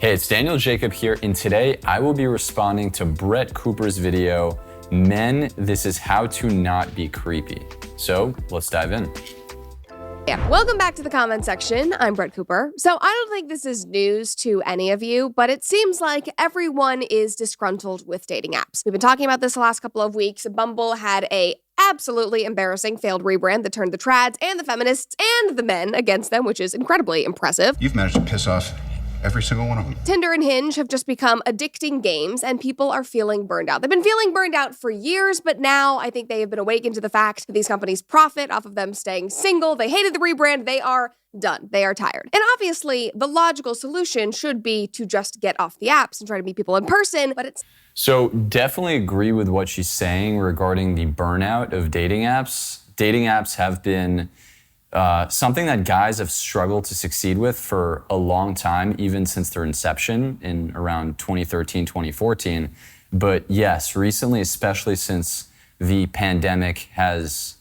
Hey, it's Daniel Jacob here, and today I will be responding to Brett Cooper's video, Men, This Is How to Not Be Creepy. So let's dive in. Yeah, welcome back to the comment section. I'm Brett Cooper. So I don't think this is news to any of you, but it seems like everyone is disgruntled with dating apps. We've been talking about this the last couple of weeks. Bumble had a absolutely embarrassing failed rebrand that turned the trads and the feminists and the men against them, which is incredibly impressive. You've managed to piss off every single one of them. Tinder and Hinge have just become addicting games, and people are feeling burned out. They've been feeling burned out for years, but now I think they have been awakened to the fact that these companies profit off of them staying single. They hated the rebrand. They are done. They are tired. And obviously, the logical solution should be to just get off the apps and try to meet people in person, but it's... So definitely agree with what she's saying regarding the burnout of dating apps. Dating apps have been something that guys have struggled to succeed with for a long time, even since their inception in around 2013, 2014. But yes, recently, especially since the pandemic has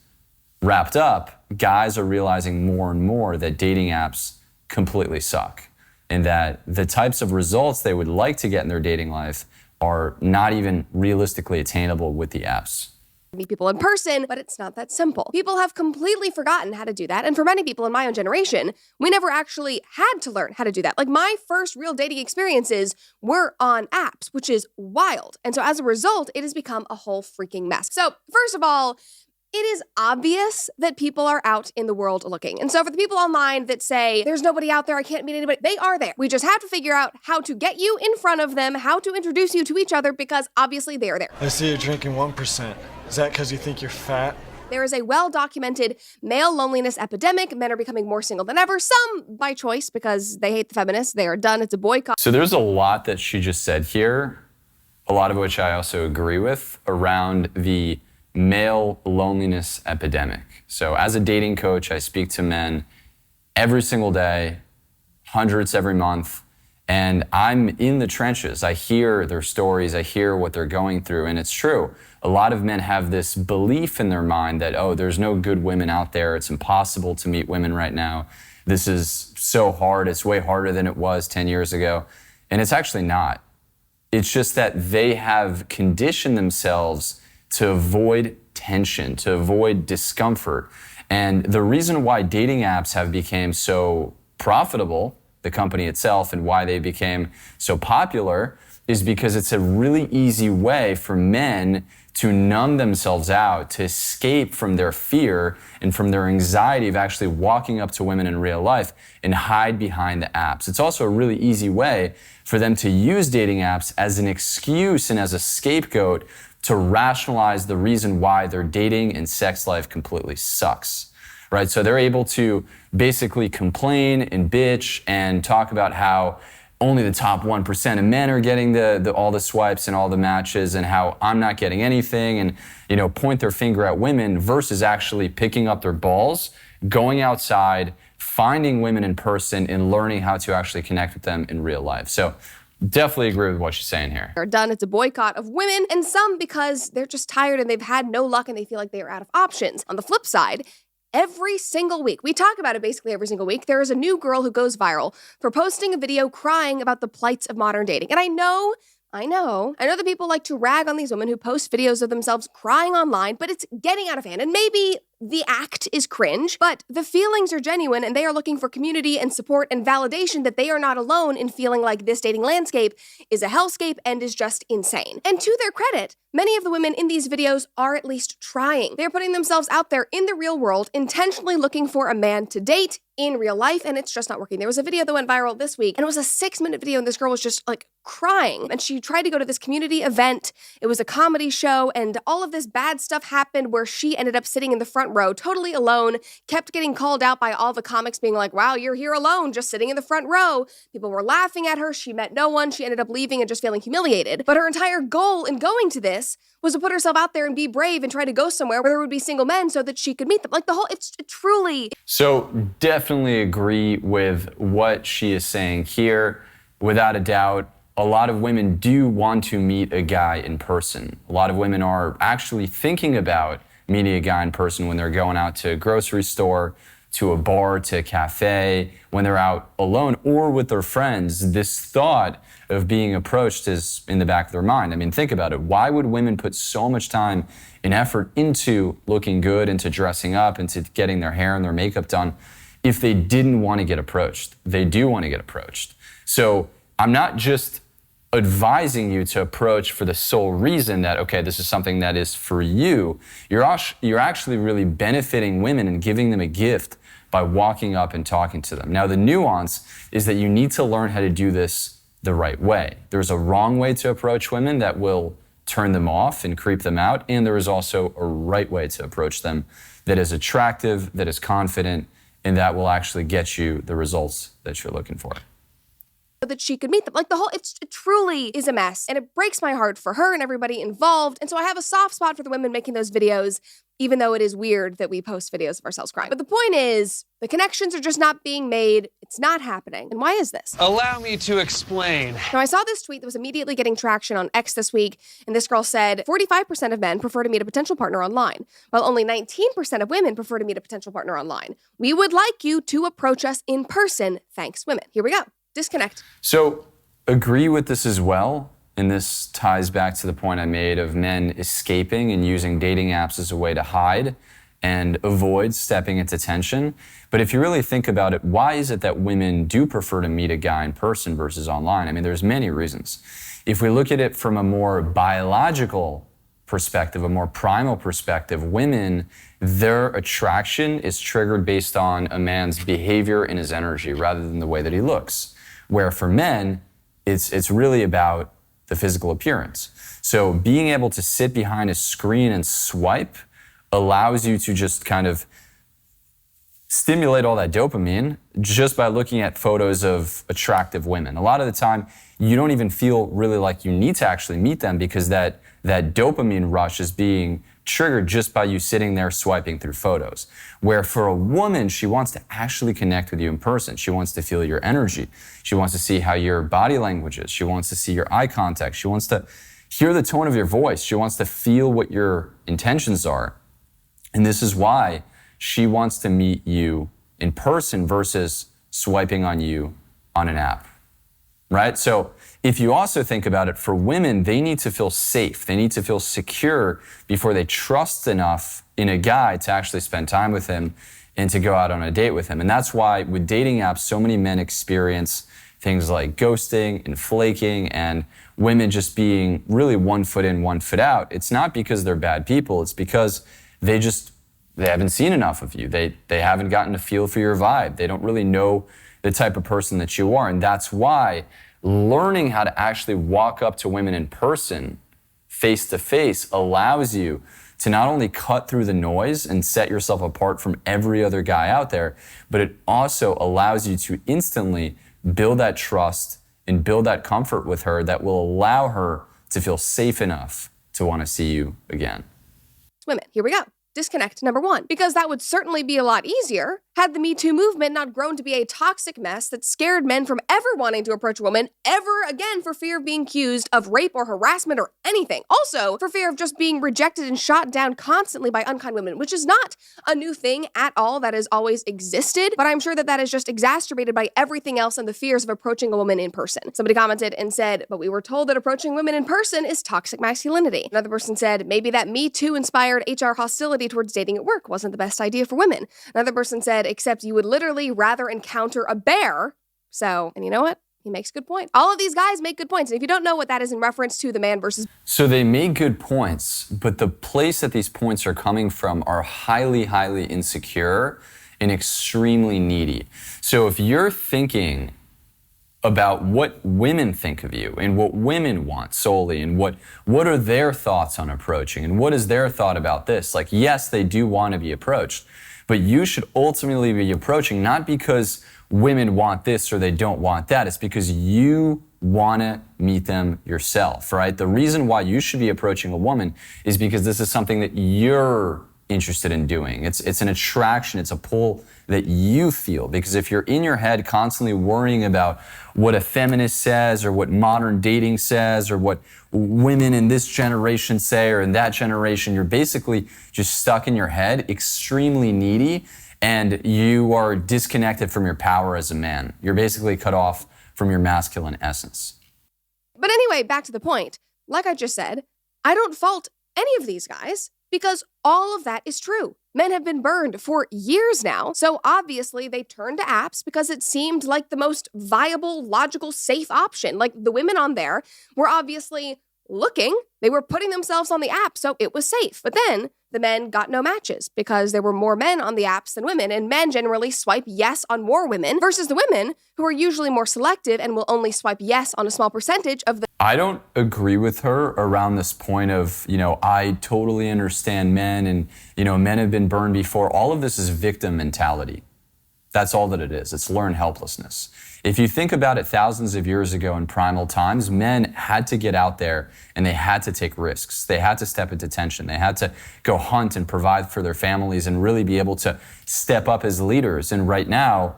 wrapped up, guys are realizing more and more that dating apps completely suck, and that the types of results they would like to get in their dating life are not even realistically attainable with the apps. Meet people in person, but it's not that simple. People have completely forgotten how to do that, and for many people in my own generation, we never actually had to learn how to do that. Like, my first real dating experiences were on apps, which is wild. And so as a result, it has become a whole freaking mess. So first of all, it is obvious that people are out in the world looking. And so for the people online that say, there's nobody out there, I can't meet anybody, they are there. We just have to figure out how to get you in front of them, how to introduce you to each other, because obviously they are there. I see you're drinking 1%. Is that because you think you're fat? There is a well-documented male loneliness epidemic. Men are becoming more single than ever, some by choice because they hate the feminists. They are done. It's a boycott. So there's a lot that she just said here, a lot of which I also agree with, around the male loneliness epidemic. So as a dating coach, I speak to men every single day, hundreds every month, and I'm in the trenches. I hear their stories, I hear what they're going through, and it's true. A lot of men have this belief in their mind that, oh, there's no good women out there, it's impossible to meet women right now. This is so hard, it's way harder than it was 10 years ago. And it's actually not. It's just that they have conditioned themselves to avoid tension, to avoid discomfort. And the reason why dating apps have become so profitable, the company itself, and why they became so popular, is because it's a really easy way for men to numb themselves out, to escape from their fear and from their anxiety of actually walking up to women in real life and hide behind the apps. It's also a really easy way for them to use dating apps as an excuse and as a scapegoat to rationalize the reason why their dating and sex life completely sucks, right? So they're able to basically complain and bitch and talk about how only the top 1% of men are getting all the swipes and all the matches, and how I'm not getting anything, and point their finger at women versus actually picking up their balls, going outside, finding women in person, and learning how to actually connect with them in real life. So definitely agree with what she's saying here. They're done. It's a boycott of women, and some because they're just tired and they've had no luck and they feel like they are out of options. On the flip side, every single week, we talk about it basically every single week, there is a new girl who goes viral for posting a video crying about the plights of modern dating. And I know that people like to rag on these women who post videos of themselves crying online, but it's getting out of hand. And maybe the act is cringe, but the feelings are genuine, and they are looking for community and support and validation that they are not alone in feeling like this dating landscape is a hellscape and is just insane. And to their credit, many of the women in these videos are at least trying. They're putting themselves out there in the real world, intentionally looking for a man to date in real life, and it's just not working. There was a video that went viral this week, and it was a 6-minute video, and this girl was just like crying, and she tried to go to this community event. It was a comedy show, and all of this bad stuff happened where she ended up sitting in the front row, totally alone, kept getting called out by all the comics being like, wow, you're here alone, just sitting in the front row. People were laughing at her. She met no one. She ended up leaving and just feeling humiliated. But her entire goal in going to this was to put herself out there and be brave and try to go somewhere where there would be single men so that she could meet them. Like, it's truly... So definitely agree with what she is saying here. Without a doubt, a lot of women do want to meet a guy in person. A lot of women are actually thinking about meeting a guy in person when they're going out to a grocery store, to a bar, to a cafe, when they're out alone or with their friends, this thought of being approached is in the back of their mind. I mean, think about it. Why would women put so much time and effort into looking good, into dressing up, into getting their hair and their makeup done if they didn't want to get approached? They do want to get approached. So I'm not just advising you to approach for the sole reason that, okay, this is something that is for you. You're actually really benefiting women and giving them a gift by walking up and talking to them. Now, the nuance is that you need to learn how to do this the right way. There's a wrong way to approach women that will turn them off and creep them out, and there is also a right way to approach them that is attractive, that is confident, and that will actually get you the results that you're looking for. That she could meet them. Like it truly is a mess, and it breaks my heart for her and everybody involved. And so I have a soft spot for the women making those videos, even though it is weird that we post videos of ourselves crying. But the point is, the connections are just not being made. It's not happening. And why is this? Allow me to explain. Now, I saw this tweet that was immediately getting traction on X this week, and this girl said 45% of men prefer to meet a potential partner online, while only 19% of women prefer to meet a potential partner online. We would like you to approach us in person. Thanks, women. Here we go. Disconnect. So agree with this as well. And this ties back to the point I made of men escaping and using dating apps as a way to hide and avoid stepping into tension. But if you really think about it, why is it that women do prefer to meet a guy in person versus online? I mean, there's many reasons. If we look at it from a more biological perspective, a more primal perspective, women, their attraction is triggered based on a man's behavior and his energy rather than the way that he looks. Where for men, it's really about the physical appearance. So being able to sit behind a screen and swipe allows you to just kind of stimulate all that dopamine just by looking at photos of attractive women. A lot of the time, you don't even feel really like you need to actually meet them because that dopamine rush is being triggered just by you sitting there swiping through photos. Where for a woman, she wants to actually connect with you in person. She wants to feel your energy. She wants to see how your body language is. She wants to see your eye contact. She wants to hear the tone of your voice. She wants to feel what your intentions are. And this is why she wants to meet you in person versus swiping on you on an app, right? So if you also think about it, for women, they need to feel safe. They need to feel secure before they trust enough in a guy to actually spend time with him and to go out on a date with him. And that's why with dating apps, so many men experience things like ghosting and flaking and women just being really 1 foot in, 1 foot out. It's not because they're bad people. It's because they haven't seen enough of you. They haven't gotten a feel for your vibe. They don't really know the type of person that you are. And that's why learning how to actually walk up to women in person, face to face, allows you to not only cut through the noise and set yourself apart from every other guy out there, but it also allows you to instantly build that trust and build that comfort with her that will allow her to feel safe enough to want to see you again. Women, here we go. Disconnect number 1, because that would certainly be a lot easier had the Me Too movement not grown to be a toxic mess that scared men from ever wanting to approach a woman ever again for fear of being accused of rape or harassment or anything. Also, for fear of just being rejected and shot down constantly by unkind women, which is not a new thing at all. That has always existed, but I'm sure that is just exacerbated by everything else and the fears of approaching a woman in person. Somebody commented and said, but we were told that approaching women in person is toxic masculinity. Another person said, maybe that Me Too inspired HR hostility towards dating at work wasn't the best idea for women. Another person said, except you would literally rather encounter a bear. So, and you know what? He makes a good point. All of these guys make good points. And if you don't know what that is in reference to the man versus... So they make good points, but the place that these points are coming from are highly, highly insecure and extremely needy. So if you're thinking about what women think of you and what women want solely and what are their thoughts on approaching and what is their thought about this, like, yes, they do want to be approached, but you should ultimately be approaching not because women want this or they don't want that. It's because you want to meet them yourself, right? The reason why you should be approaching a woman is because this is something that you're interested in doing. It's an attraction, it's a pull that you feel. Because if you're in your head constantly worrying about what a feminist says or what modern dating says or what women in this generation say or in that generation, you're basically just stuck in your head, extremely needy, and you are disconnected from your power as a man. You're basically cut off from your masculine essence. But anyway, back to the point. Like I just said, I don't fault any of these guys because all of that is true. Men have been burned for years now, so obviously they turned to apps because it seemed like the most viable, logical, safe option. Like the women on there were obviously looking, they were putting themselves on the app, so it was safe. But then the men got no matches because there were more men on the apps than women, and men generally swipe yes on more women versus the women who are usually more selective and will only swipe yes on a small percentage of the. I don't agree with her around this point of, I totally understand men and, men have been burned before. All of this is victim mentality. That's all that it is. It's learned helplessness. If you think about it, thousands of years ago in primal times, men had to get out there and they had to take risks. They had to step into tension. They had to go hunt and provide for their families and really be able to step up as leaders. And right now,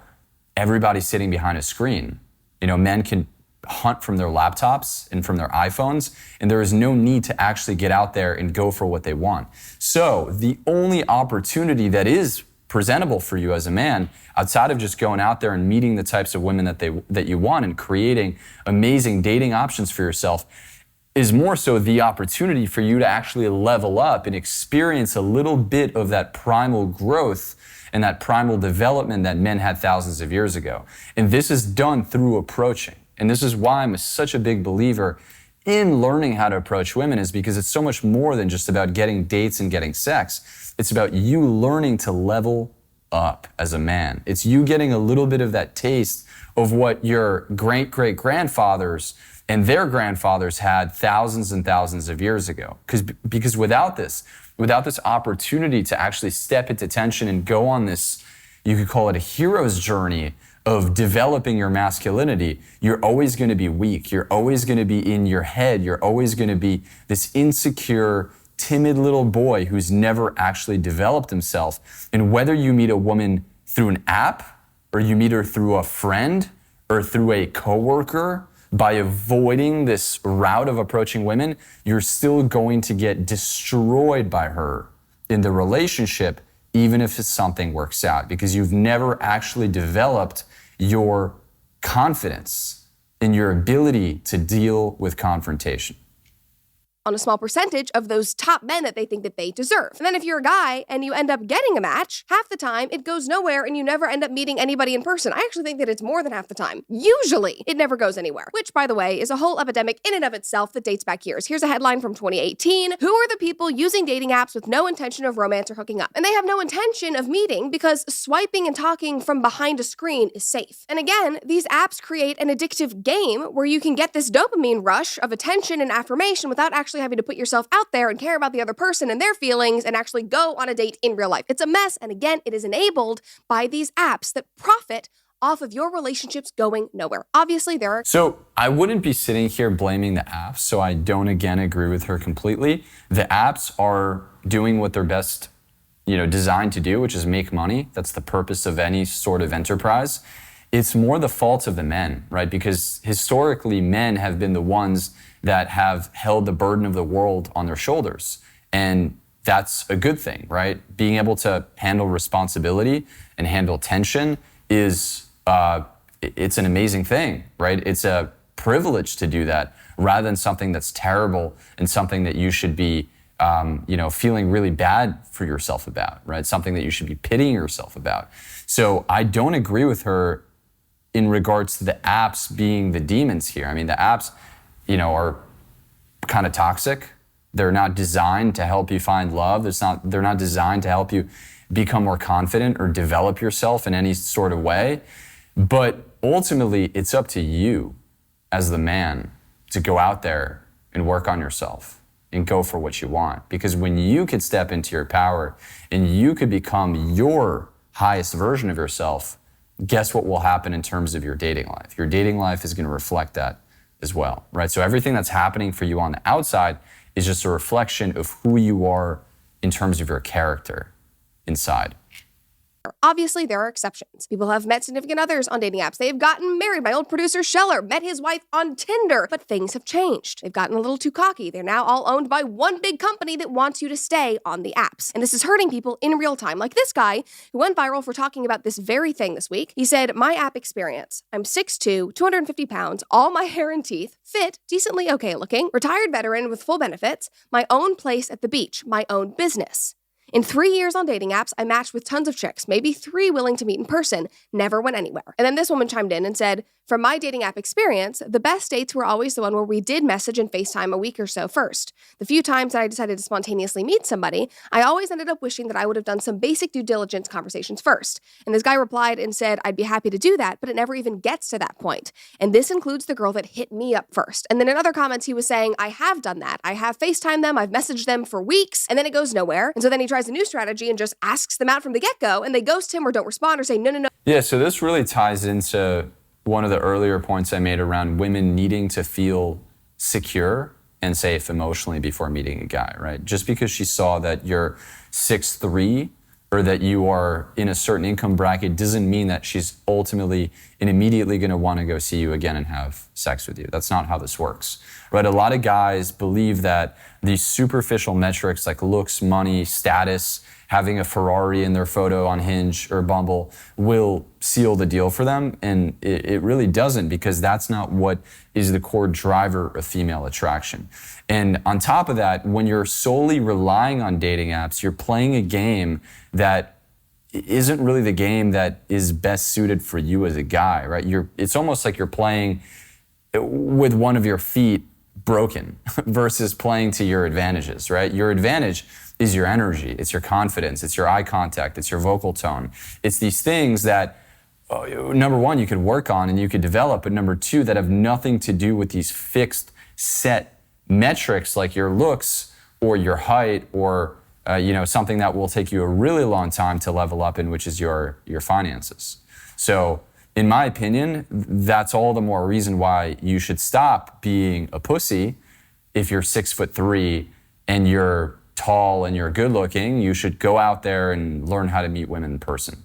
everybody's sitting behind a screen. Men can hunt from their laptops and from their iPhones, and there is no need to actually get out there and go for what they want. So the only opportunity that is presentable for you as a man, outside of just going out there and meeting the types of women that you want and creating amazing dating options for yourself, is more so the opportunity for you to actually level up and experience a little bit of that primal growth and that primal development that men had thousands of years ago. And this is done through approaching. And this is why I'm such a big believer in learning how to approach women, is because it's so much more than just about getting dates and getting sex. It's about you learning to level up as a man. It's you getting a little bit of that taste of what your great-great-grandfathers and their grandfathers had thousands and thousands of years ago. Because without this opportunity to actually step into tension and go on this, you could call it a hero's journey of developing your masculinity, you're always going to be weak. You're always going to be in your head. You're always going to be this insecure, timid little boy who's never actually developed himself. And whether you meet a woman through an app, or you meet her through a friend, or through a coworker, by avoiding this route of approaching women, you're still going to get destroyed by her in the relationship, even if something works out, because you've never actually developed your confidence in your ability to deal with confrontation. On a small percentage of those top men that they think that they deserve. And then if you're a guy and you end up getting a match, half the time it goes nowhere and you never end up meeting anybody in person. I actually think that it's more than half the time. Usually, it never goes anywhere, which, by the way, is a whole epidemic in and of itself that dates back years. Here's a headline from 2018. Who are the people using dating apps with no intention of romance or hooking up? And they have no intention of meeting because swiping and talking from behind a screen is safe. And again, these apps create an addictive game where you can get this dopamine rush of attention and affirmation without actually having to put yourself out there and care about the other person and their feelings and actually go on a date in real life. It's a mess, and again, it is enabled by these apps that profit off of your relationships going nowhere. Obviously, there are... So I wouldn't be sitting here blaming the apps, so I don't, again, agree with her completely. The apps are doing what they're best, designed to do, which is make money. That's the purpose of any sort of enterprise. It's more the fault of the men, right? Because historically, men have been the ones that have held the burden of the world on their shoulders. And that's a good thing, right? Being able to handle responsibility and handle tension is, it's an amazing thing, right? It's a privilege to do that rather than something that's terrible and something that you should be, feeling really bad for yourself about, right? Something that you should be pitying yourself about. So I don't agree with her in regards to the apps being the demons here. I mean, the apps, are kind of toxic. They're not designed to help you find love. They're not designed to help you become more confident or develop yourself in any sort of way. But ultimately, it's up to you as the man to go out there and work on yourself and go for what you want. Because when you could step into your power and you could become your highest version of yourself, guess what will happen in terms of your dating life? Your dating life is going to reflect that as well, right? So everything that's happening for you on the outside is just a reflection of who you are in terms of your character inside. Obviously, there are exceptions. People have met significant others on dating apps. They have gotten married. My old producer, Scheller, met his wife on Tinder, but things have changed. They've gotten a little too cocky. They're now all owned by one big company that wants you to stay on the apps. And this is hurting people in real time, like this guy who went viral for talking about this very thing this week. He said, my app experience. I'm 6'2", 250 pounds, all my hair and teeth, fit, decently okay looking, retired veteran with full benefits, my own place at the beach, my own business. In 3 years on dating apps, I matched with tons of chicks, maybe 3 willing to meet in person, never went anywhere. And then this woman chimed in and said, from my dating app experience, the best dates were always the one where we did message and FaceTime a week or so first. The few times that I decided to spontaneously meet somebody, I always ended up wishing that I would have done some basic due diligence conversations first. And this guy replied and said, I'd be happy to do that, but it never even gets to that point. And this includes the girl that hit me up first. And then in other comments, he was saying, I have done that. I have FaceTimed them. I've messaged them for weeks, and then it goes nowhere. And so then he tries a new strategy and just asks them out from the get-go, and they ghost him or don't respond or say, no, no, no. Yeah, so this really ties into one of the earlier points I made around women needing to feel secure and safe emotionally before meeting a guy, right? Just because she saw that you're 6'3", or that you are in a certain income bracket doesn't mean that she's ultimately and immediately going to want to go see you again and have sex with you. That's not how this works, right? A lot of guys believe that these superficial metrics like looks, money, status, having a Ferrari in their photo on Hinge or Bumble will seal the deal for them. And it really doesn't, because that's not what is the core driver of female attraction. And on top of that, when you're solely relying on dating apps, you're playing a game that isn't really the game that is best suited for you as a guy, right? It's almost like you're playing with one of your feet broken versus playing to your advantages, right? Your advantage is your energy, it's your confidence, it's your eye contact, it's your vocal tone. It's these things that, number one, you could work on and you could develop, but number two, that have nothing to do with these fixed set metrics like your looks or your height or something that will take you a really long time to level up in, which is your finances. So in my opinion, that's all the more reason why you should stop being a pussy. If you're 6'3" and you're tall and you're good looking, you should go out there and learn how to meet women in person.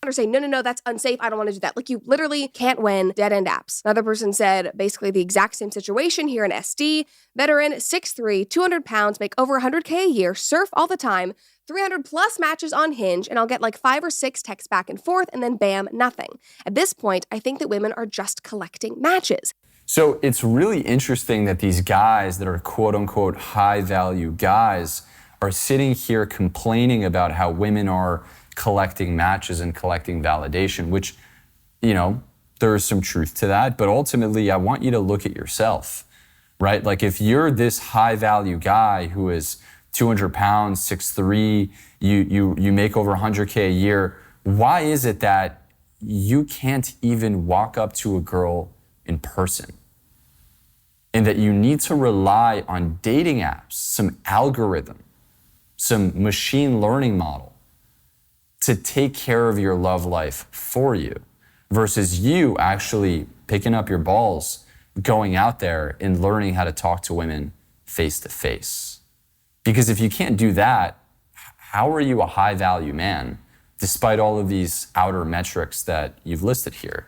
Or say, no, no, no, that's unsafe. I don't want to do that. Like, you literally can't win dead end apps. Another person said basically the exact same situation here in SD. Veteran, 6'3", 200 pounds, make over 100K a year, surf all the time, 300 plus matches on Hinge, and I'll get like 5 or 6 texts back and forth, and then bam, nothing. At this point, I think that women are just collecting matches. So it's really interesting that these guys that are quote unquote high value guys are sitting here complaining about how women are collecting matches and collecting validation, which, there is some truth to that. But ultimately, I want you to look at yourself, right? Like, if you're this high value guy who is 200 pounds, 6'3", you make over 100K a year, why is it that you can't even walk up to a girl in person? And that you need to rely on dating apps, some algorithm, some machine learning model to take care of your love life for you, versus you actually picking up your balls, going out there and learning how to talk to women face to face. Because if you can't do that, how are you a high value man, despite all of these outer metrics that you've listed here?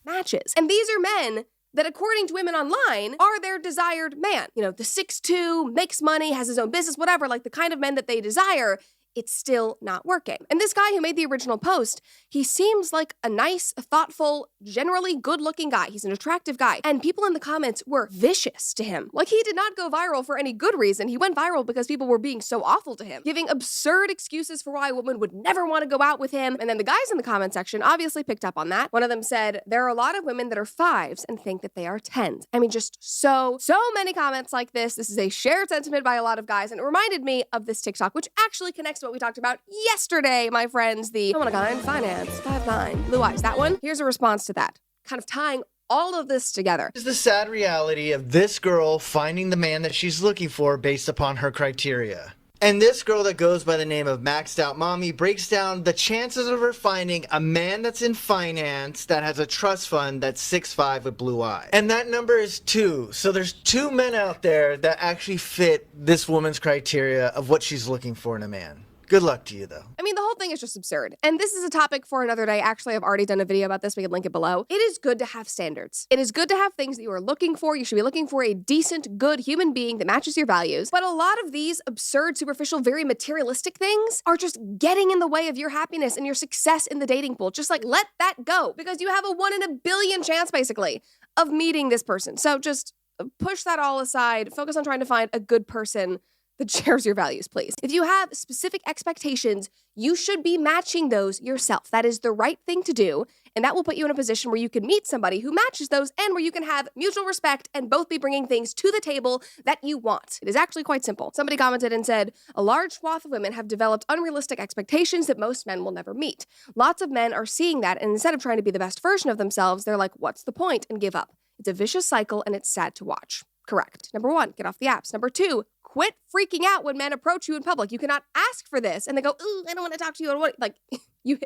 Matches. And these are men that, according to women online, are their desired man. The 6'2", makes money, has his own business, whatever, like the kind of men that they desire. It's still not working. And this guy who made the original post, he seems like a nice, thoughtful, generally good-looking guy. He's an attractive guy. And people in the comments were vicious to him. Like, he did not go viral for any good reason. He went viral because people were being so awful to him, giving absurd excuses for why a woman would never want to go out with him. And then the guys in the comment section obviously picked up on that. One of them said, there are a lot of women that are 5s and think that they are 10s. I mean, just so many comments like this. This is a shared sentiment by a lot of guys. And it reminded me of this TikTok, which actually connects to what we talked about yesterday, my friends. I want a guy in finance, 5'9", blue eyes. That one? Here's a response to that. Kind of tying all of this together. Is the sad reality of this girl finding the man that she's looking for based upon her criteria. And this girl that goes by the name of Maxed Out Mommy breaks down the chances of her finding a man that's in finance that has a trust fund that's 6'5" with blue eyes. And that number is 2. So there's 2 men out there that actually fit this woman's criteria of what she's looking for in a man. Good luck to you, though. I mean, the whole thing is just absurd. And this is a topic for another day. Actually, I've already done a video about this. We can link it below. It is good to have standards. It is good to have things that you are looking for. You should be looking for a decent, good human being that matches your values. But a lot of these absurd, superficial, very materialistic things are just getting in the way of your happiness and your success in the dating pool. Just like, let that go, because you have a 1 in a billion chance, basically, of meeting this person. So just push that all aside. Focus on trying to find a good person that shares your values, please. If you have specific expectations, you should be matching those yourself. That is the right thing to do, and that will put you in a position where you can meet somebody who matches those and where you can have mutual respect and both be bringing things to the table that you want. It is actually quite simple. Somebody commented and said, a large swath of women have developed unrealistic expectations that most men will never meet. Lots of men are seeing that, and instead of trying to be the best version of themselves, they're like, what's the point, and give up. It's a vicious cycle, and it's sad to watch. Correct. Number 1, get off the apps. Number 2, quit freaking out when men approach you in public. You cannot ask for this and they go, ooh, I don't want to talk to you. Like,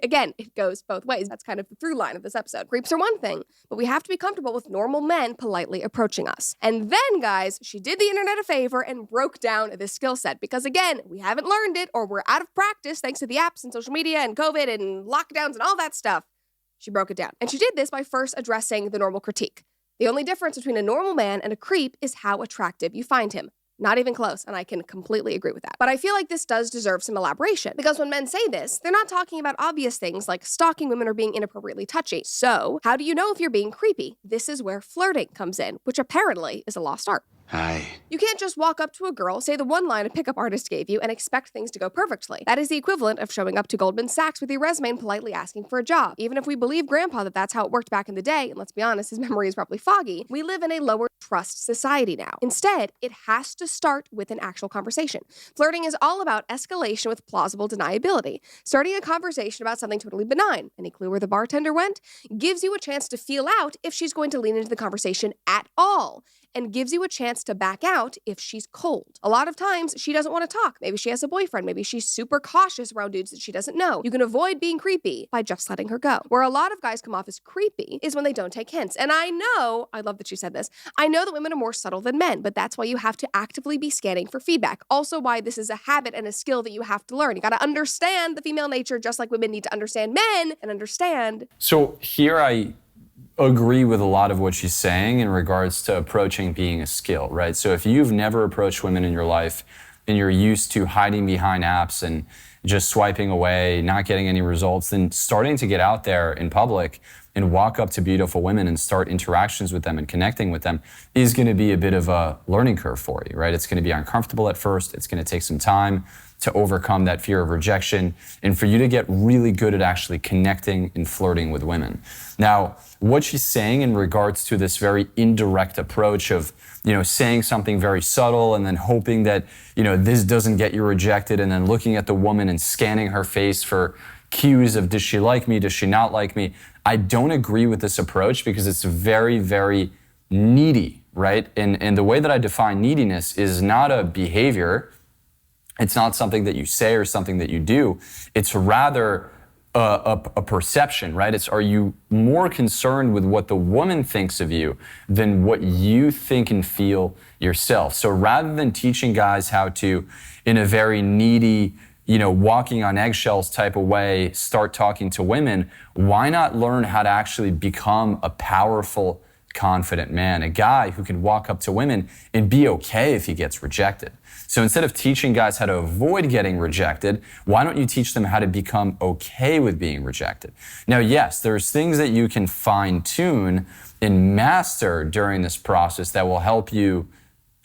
again, it goes both ways. That's kind of the through line of this episode. Creeps are one thing, but we have to be comfortable with normal men politely approaching us. And then, guys, she did the internet a favor and broke down this skill set because, again, we haven't learned it or we're out of practice thanks to the apps and social media and COVID and lockdowns and all that stuff. She broke it down. And she did this by first addressing the normal critique. The only difference between a normal man and a creep is how attractive you find him. Not even close, and I can completely agree with that. But I feel like this does deserve some elaboration, because when men say this, they're not talking about obvious things like stalking women or being inappropriately touchy. So, how do you know if you're being creepy? This is where flirting comes in, which apparently is a lost art. Hi. You can't just walk up to a girl, say the one line a pickup artist gave you, and expect things to go perfectly. That is the equivalent of showing up to Goldman Sachs with your resume and politely asking for a job. Even if we believe Grandpa that that's how it worked back in the day, and let's be honest, his memory is probably foggy, we live in a lower trust society now. Instead, it has to start with an actual conversation. Flirting is all about escalation with plausible deniability. Starting a conversation about something totally benign, any clue where the bartender went, gives you a chance to feel out if she's going to lean into the conversation at all, and gives you a chance to back out if she's cold. A lot of times, she doesn't want to talk. Maybe she has a boyfriend. Maybe she's super cautious around dudes that she doesn't know. You can avoid being creepy by just letting her go. Where a lot of guys come off as creepy is when they don't take hints. And I love that she said this, I know that women are more subtle than men, but that's why you have to actively be scanning for feedback. Also why this is a habit and a skill that you have to learn. You got to understand the female nature just like women need to understand men and understand. So here I agree with a lot of what she's saying in regards to approaching being a skill, right? So if you've never approached women in your life and you're used to hiding behind apps and just swiping away, not getting any results, then starting to get out there in public and walk up to beautiful women and start interactions with them and connecting with them is going to be a bit of a learning curve for you, right? It's going to be uncomfortable at first. It's going to take some time to overcome that fear of rejection and for you to get really good at actually connecting and flirting with women. Now, what she's saying in regards to this very indirect approach of, saying something very subtle and then hoping that, this doesn't get you rejected, and then looking at the woman and scanning her face for cues of, does she like me? Does she not like me? I don't agree with this approach because it's very, very needy, right? And the way that I define neediness is not a behavior. It's not something that you say or something that you do. It's rather a perception, right? Are you more concerned with what the woman thinks of you than what you think and feel yourself? So rather than teaching guys how to, in a very needy, walking on eggshells type of way, start talking to women, why not learn how to actually become a powerful, confident man, a guy who can walk up to women and be okay if he gets rejected? So instead of teaching guys how to avoid getting rejected, why don't you teach them how to become okay with being rejected? Now, yes, there's things that you can fine-tune and master during this process that will help you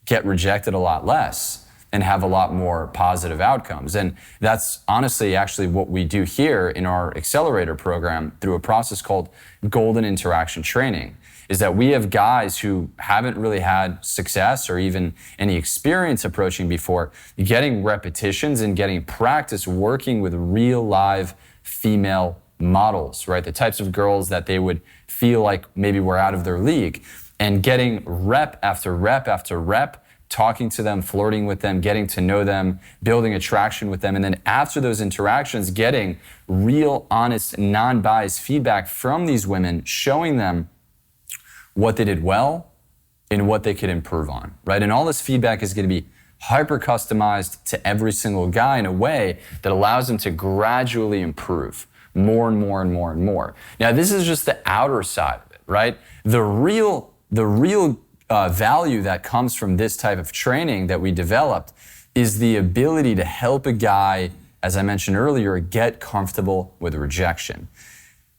get rejected a lot less and have a lot more positive outcomes. And that's honestly actually what we do here in our accelerator program through a process called Golden Interaction Training, is that we have guys who haven't really had success or even any experience approaching before, getting repetitions and getting practice working with real live female models, right? The types of girls that they would feel like maybe were out of their league, and getting rep after rep after rep, talking to them, flirting with them, getting to know them, building attraction with them. And then after those interactions, getting real, honest, non-biased feedback from these women, showing them what they did well and what they could improve on, right? And all this feedback is going to be hyper customized to every single guy in a way that allows them to gradually improve more and more and more and more. Now, this is just the outer side of it, right? The real value that comes from this type of training that we developed is the ability to help a guy, as I mentioned earlier, get comfortable with rejection.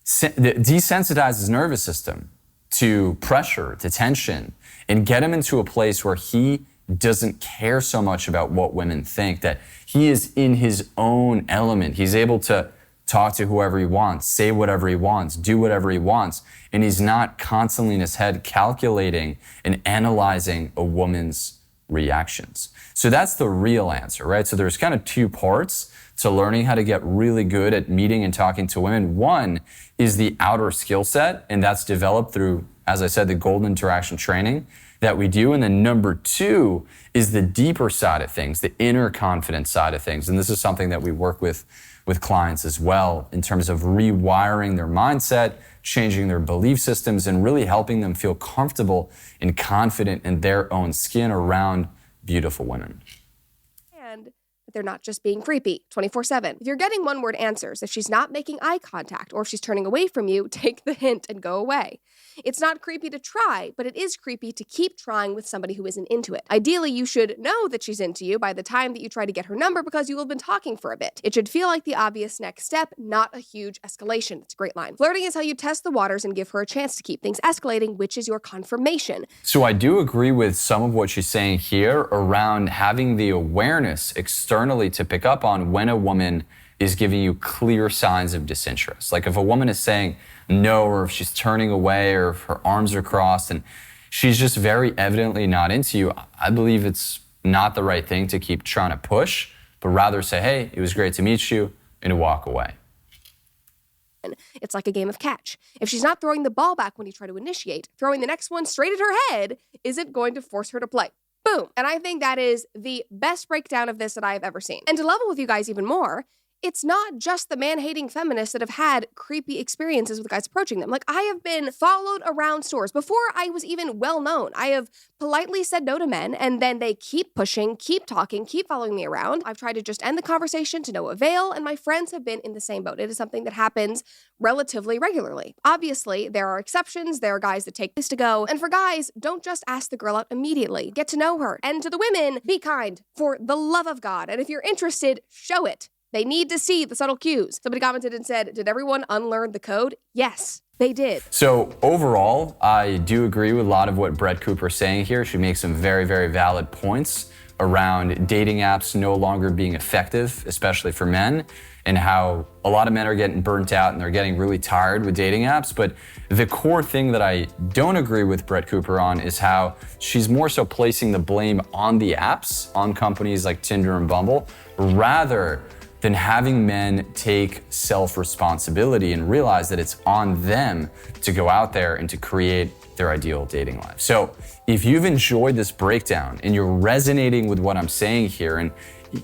Desensitize his nervous system to pressure, to tension, and get him into a place where he doesn't care so much about what women think, that he is in his own element. He's able to talk to whoever he wants, say whatever he wants, do whatever he wants, and he's not constantly in his head calculating and analyzing a woman's reactions. So that's the real answer, right? So there's kind of two parts to learning how to get really good at meeting and talking to women. One is the outer skill set, and that's developed through, as I said, the golden interaction training that we do. And then number two is the deeper side of things, the inner confidence side of things. And this is something that we work with clients as well in terms of rewiring their mindset, changing their belief systems, and really helping them feel comfortable and confident in their own skin around beautiful women. And they're not just being creepy 24/7. If you're getting one-word answers, if she's not making eye contact, or if she's turning away from you, take the hint and go away. It's not creepy to try, but it is creepy to keep trying with somebody who isn't into it. Ideally, you should know that she's into you by the time that you try to get her number because you will have been talking for a bit. It should feel like the obvious next step, not a huge escalation. It's a great line. Flirting is how you test the waters and give her a chance to keep things escalating, which is your confirmation. So I do agree with some of what she's saying here around having the awareness externally to pick up on when a woman is giving you clear signs of disinterest. Like if a woman is saying no, or if she's turning away, or if her arms are crossed and she's just very evidently not into you, I believe it's not the right thing to keep trying to push, but rather say, hey, it was great to meet you, and walk away. It's like a game of catch. If she's not throwing the ball back when you try to initiate, throwing the next one straight at her head isn't going to force her to play. Boom. And I think that is the best breakdown of this that I've ever seen. And to level with you guys even more, it's not just the man-hating feminists that have had creepy experiences with guys approaching them. Like, I have been followed around stores before I was even well-known. I have politely said no to men, and then they keep pushing, keep talking, keep following me around. I've tried to just end the conversation to no avail, and my friends have been in the same boat. It is something that happens relatively regularly. Obviously, there are exceptions. There are guys that take this to go. And for guys, don't just ask the girl out immediately. Get to know her. And to the women, be kind, for the love of God. And if you're interested, show it. They need to see the subtle cues. Somebody commented and said, did everyone unlearn the code? Yes, they did. So overall, I do agree with a lot of what Brett Cooper is saying here. She makes some very, very valid points around dating apps no longer being effective, especially for men, and how a lot of men are getting burnt out and they're getting really tired with dating apps. But the core thing that I don't agree with Brett Cooper on is how she's more so placing the blame on the apps, on companies like Tinder and Bumble, rather than having men take self-responsibility and realize that it's on them to go out there and to create their ideal dating life. So if you've enjoyed this breakdown and you're resonating with what I'm saying here, and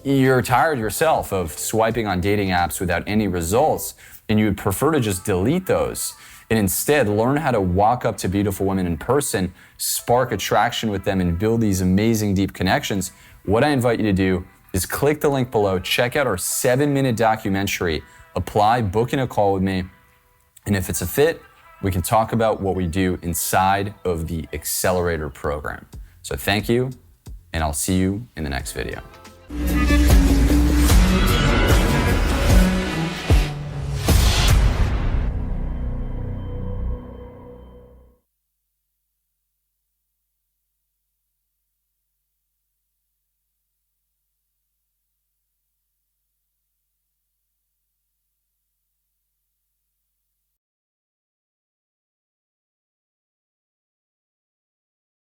you're tired yourself of swiping on dating apps without any results, and you would prefer to just delete those and instead learn how to walk up to beautiful women in person, spark attraction with them, and build these amazing deep connections, what I invite you to do is click the link below, check out our 7-minute documentary, apply, book in a call with me, and if it's a fit, we can talk about what we do inside of the Accelerator program. So thank you, and I'll see you in the next video.